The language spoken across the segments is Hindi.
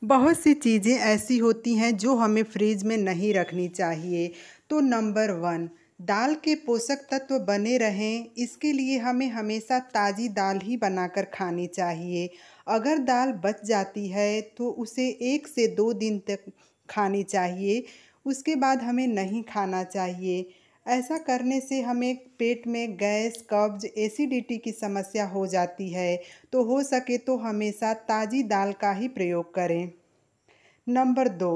बहुत सी चीज़ें ऐसी होती हैं जो हमें फ्रिज में नहीं रखनी चाहिए। तो नंबर 1, दाल के पोषक तत्व बने रहें, इसके लिए हमें हमेशा ताज़ी दाल ही बनाकर खानी चाहिए। अगर दाल बच जाती है तो उसे 1 से 2 दिन तक खानी चाहिए, उसके बाद हमें नहीं खाना चाहिए। ऐसा करने से हमें पेट में गैस, कब्ज़, एसिडिटी की समस्या हो जाती है। तो हो सके तो हमेशा ताज़ी दाल का ही प्रयोग करें। नंबर 2,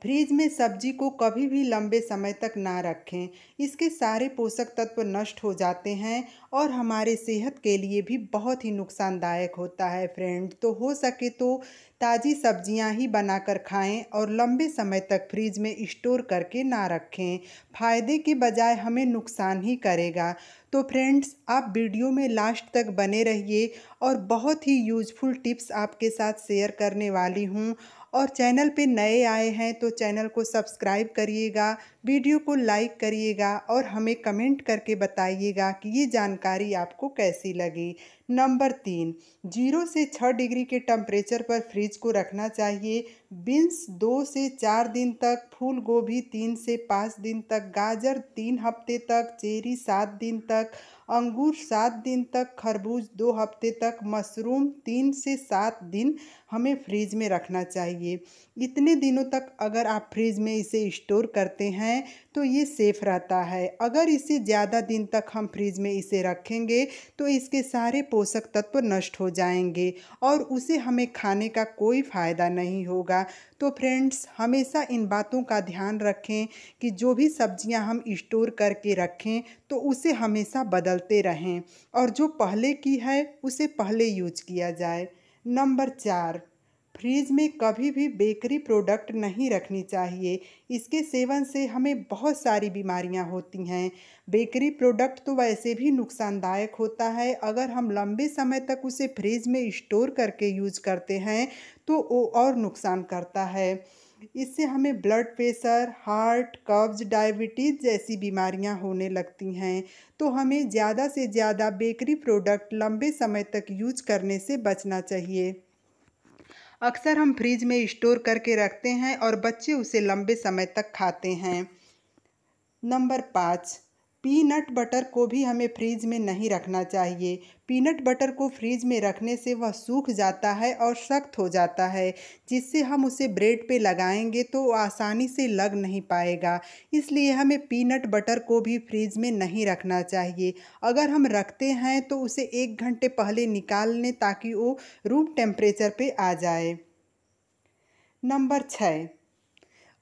फ्रिज में सब्जी को कभी भी लंबे समय तक ना रखें। इसके सारे पोषक तत्व नष्ट हो जाते हैं और हमारे सेहत के लिए भी बहुत ही नुकसानदायक होता है फ्रेंड। तो हो सके तो ताज़ी सब्जियां ही बनाकर खाएं और लंबे समय तक फ्रिज में स्टोर करके ना रखें। फ़ायदे के बजाय हमें नुकसान ही करेगा। तो फ्रेंड्स, आप वीडियो में लास्ट तक बने रहिए और बहुत ही यूज़फुल टिप्स आपके साथ शेयर करने वाली हूँ। और चैनल पे नए आए हैं तो चैनल को सब्सक्राइब करिएगा, वीडियो को लाइक करिएगा और हमें कमेंट करके बताइएगा कि ये जानकारी आपको कैसी लगी। नंबर 3, 0 से 6 डिग्री के टेम्परेचर पर फ्रिज को रखना चाहिए। बीन्स 2 से 4 दिन तक, फूल गोभी 3 से 5 दिन तक, गाजर 3 हफ्ते तक, चेरी 7 दिन तक, अंगूर 7 दिन तक, खरबूज 2 हफ्ते तक, मशरूम 3 से 7 दिन हमें फ्रिज में रखना चाहिए। इतने दिनों तक अगर आप फ्रिज में इसे स्टोर करते हैं तो ये सेफ रहता है। अगर इसे ज़्यादा दिन तक हम फ्रिज में इसे रखेंगे तो इसके सारे पोषक तत्व नष्ट हो जाएंगे और उसे हमें खाने का कोई फ़ायदा नहीं होगा। तो फ्रेंड्स, हमेशा इन बातों का ध्यान रखें कि जो भी सब्जियां हम स्टोर करके रखें तो उसे हमेशा बदलते रहें और जो पहले की है उसे पहले यूज किया जाए। नंबर 4, फ्रिज में कभी भी बेकरी प्रोडक्ट नहीं रखनी चाहिए। इसके सेवन से हमें बहुत सारी बीमारियां होती हैं। बेकरी प्रोडक्ट तो वैसे भी नुकसानदायक होता है, अगर हम लंबे समय तक उसे फ्रिज में स्टोर करके यूज करते हैं तो वो और नुकसान करता है। इससे हमें ब्लड प्रेशर, हार्ट, कब्ज, डायबिटीज़ जैसी बीमारियां होने लगती हैं। तो हमें ज़्यादा से ज़्यादा बेकरी प्रोडक्ट लंबे समय तक यूज करने से बचना चाहिए। अक्सर हम फ्रिज में स्टोर करके रखते हैं और बच्चे उसे लंबे समय तक खाते हैं। नंबर 5, पीनट बटर को भी हमें फ्रिज में नहीं रखना चाहिए। पीनट बटर को फ्रिज में रखने से वह सूख जाता है और सख्त हो जाता है, जिससे हम उसे ब्रेड पे लगाएंगे तो वो आसानी से लग नहीं पाएगा। इसलिए हमें पीनट बटर को भी फ्रिज में नहीं रखना चाहिए। अगर हम रखते हैं तो उसे 1 घंटे पहले निकाल लें ताकि वो रूम टेम्परेचर पे आ जाए। नंबर 6,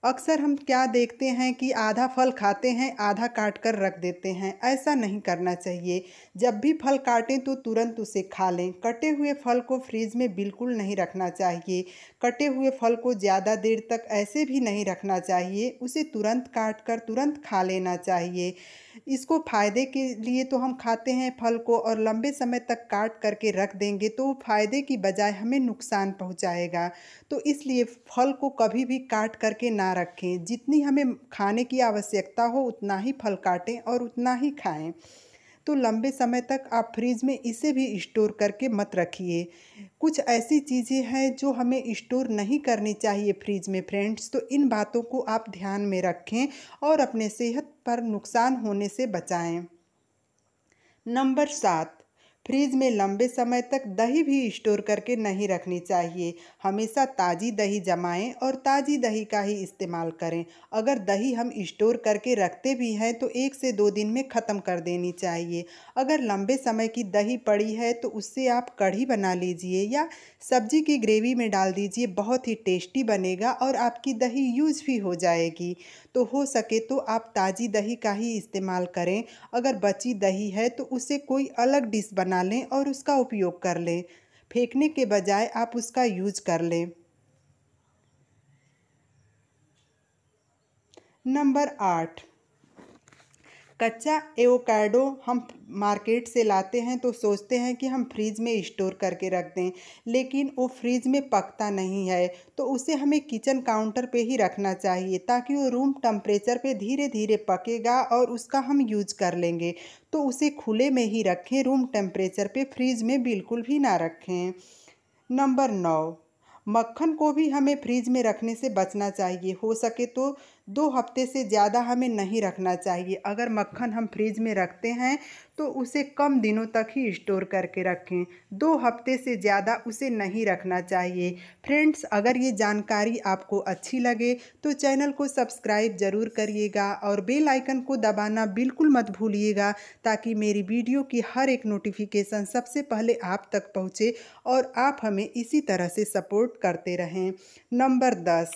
अक्सर हम क्या देखते हैं कि आधा फल खाते हैं, आधा काट कर रख देते हैं। ऐसा नहीं करना चाहिए। जब भी फल काटें तो तुरंत उसे खा लें। कटे हुए फल को फ्रिज में बिल्कुल नहीं रखना चाहिए। कटे हुए फल को ज़्यादा देर तक ऐसे भी नहीं रखना चाहिए। उसे तुरंत काट कर तुरंत खा लेना चाहिए। इसको फ़ायदे के लिए तो हम खाते हैं फल को, और लंबे समय तक काट करके रख देंगे तो वो फ़ायदे की बजाय हमें नुकसान पहुंचाएगा। तो इसलिए फल को कभी भी काट करके ना रखें। जितनी हमें खाने की आवश्यकता हो उतना ही फल काटें और उतना ही खाएं। तो लंबे समय तक आप फ्रिज में इसे भी स्टोर करके मत रखिए। कुछ ऐसी चीज़ें हैं जो हमें स्टोर नहीं करनी चाहिए फ्रिज में फ्रेंड्स। तो इन बातों को आप ध्यान में रखें और अपने सेहत पर नुकसान होने से बचाएं। नंबर 7, फ्रिज में लंबे समय तक दही भी स्टोर करके नहीं रखनी चाहिए। हमेशा ताज़ी दही जमाएं और ताज़ी दही का ही इस्तेमाल करें। अगर दही हम स्टोर करके रखते भी हैं तो 1 से 2 दिन में ख़त्म कर देनी चाहिए। अगर लंबे समय की दही पड़ी है तो उससे आप कढ़ी बना लीजिए या सब्जी की ग्रेवी में डाल दीजिए। बहुत ही टेस्टी बनेगा और आपकी दही यूज़ भी हो जाएगी। तो हो सके तो आप ताज़ी दही का ही इस्तेमाल करें। अगर बची दही है तो उसे कोई अलग डिश बना लें और उसका उपयोग कर लें। फेंकने के बजाय आप उसका यूज कर लें। नंबर 8, कच्चा एवोकाडो हम मार्केट से लाते हैं तो सोचते हैं कि हम फ्रिज में स्टोर करके रख दें, लेकिन वो फ्रिज में पकता नहीं है। तो उसे हमें किचन काउंटर पे ही रखना चाहिए ताकि वो रूम टेम्परेचर पे धीरे धीरे पकेगा और उसका हम यूज कर लेंगे। तो उसे खुले में ही रखें, रूम टेम्परेचर पे, फ्रिज में बिल्कुल भी ना रखें। नंबर 9, मक्खन को भी हमें फ्रिज में रखने से बचना चाहिए। हो सके तो 2 हफ्ते से ज़्यादा हमें नहीं रखना चाहिए। अगर मक्खन हम फ्रिज में रखते हैं तो उसे कम दिनों तक ही स्टोर करके रखें। 2 हफ्ते से ज़्यादा उसे नहीं रखना चाहिए। फ्रेंड्स, अगर ये जानकारी आपको अच्छी लगे तो चैनल को सब्सक्राइब ज़रूर करिएगा और बेल आइकन को दबाना बिल्कुल मत भूलिएगा, ताकि मेरी वीडियो की हर एक नोटिफिकेशन सबसे पहले आप तक पहुँचे और आप हमें इसी तरह से सपोर्ट करते रहें। नंबर 10,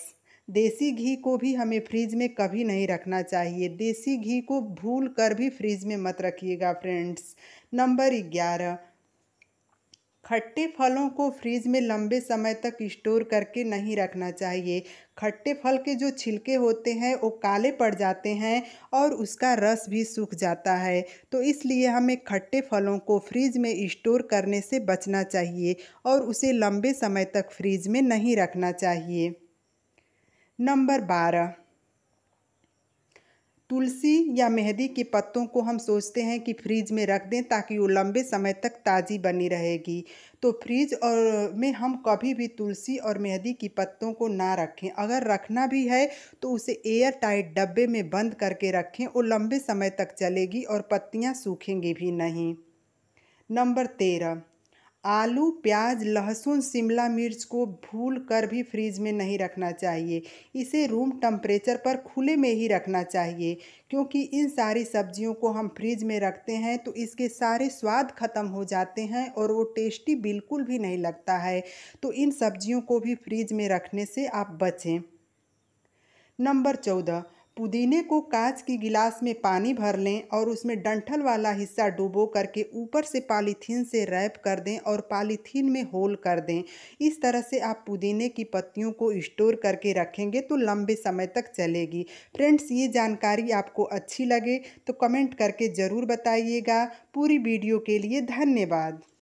देसी घी को भी हमें फ्रिज में कभी नहीं रखना चाहिए। देसी घी को भूल कर भी फ्रिज में मत रखिएगा फ्रेंड्स। नंबर 11, खट्टे फलों को फ्रिज में लंबे समय तक स्टोर करके नहीं रखना चाहिए। खट्टे फल के जो छिलके होते हैं वो काले पड़ जाते हैं और उसका रस भी सूख जाता है। तो इसलिए हमें खट्टे फलों को फ्रिज में स्टोर करने से बचना चाहिए और उसे लंबे समय तक फ्रिज में नहीं रखना चाहिए। नंबर 12, तुलसी या मेहंदी के पत्तों को हम सोचते हैं कि फ्रिज में रख दें ताकि वो लंबे समय तक ताज़ी बनी रहेगी। तो फ्रिज और में हम कभी भी तुलसी और मेहंदी की पत्तों को ना रखें। अगर रखना भी है तो उसे एयर टाइट डब्बे में बंद करके रखें। वो लंबे समय तक चलेगी और पत्तियां सूखेंगी भी नहीं। नंबर 13, आलू, प्याज, लहसुन, शिमला मिर्च को भूल कर भी फ्रिज में नहीं रखना चाहिए। इसे रूम टेम्परेचर पर खुले में ही रखना चाहिए, क्योंकि इन सारी सब्जियों को हम फ्रिज में रखते हैं तो इसके सारे स्वाद ख़त्म हो जाते हैं और वो टेस्टी बिल्कुल भी नहीं लगता है। तो इन सब्जियों को भी फ्रिज में रखने से आप बचें। नंबर 14, पुदीने को कांच की गिलास में पानी भर लें और उसमें डंठल वाला हिस्सा डुबो करके ऊपर से पॉलीथीन से रैप कर दें और पॉलीथीन में होल कर दें। इस तरह से आप पुदीने की पत्तियों को स्टोर करके रखेंगे तो लंबे समय तक चलेगी। फ्रेंड्स, ये जानकारी आपको अच्छी लगे तो कमेंट करके ज़रूर बताइएगा। पूरी वीडियो के लिए धन्यवाद।